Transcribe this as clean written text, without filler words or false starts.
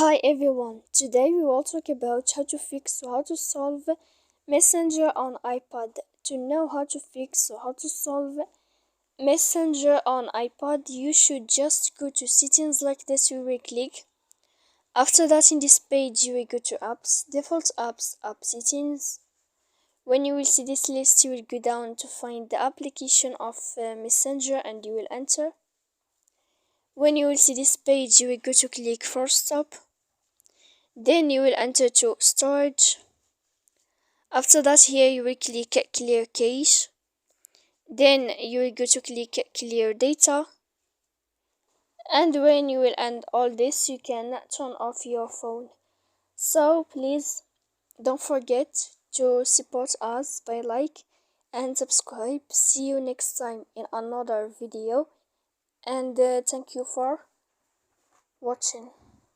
Hi everyone, today we will talk about how to fix or how to solve Messenger on iPad. To know how to fix or how to solve Messenger on iPad, you should just go to settings like this. You will click. After that, in this page, you will go to apps, default apps, app settings. When you will see this list, you will go down to find the application of Messenger and you will enter. When you will see this page, you will go to click force stop. Then you will enter to storage. After that, here you will click clear cache. Then you will go to click clear data. And when you will end all this, you can turn off your phone. So please don't forget to support us by like and subscribe. See you next time in another video. And thank you for watching.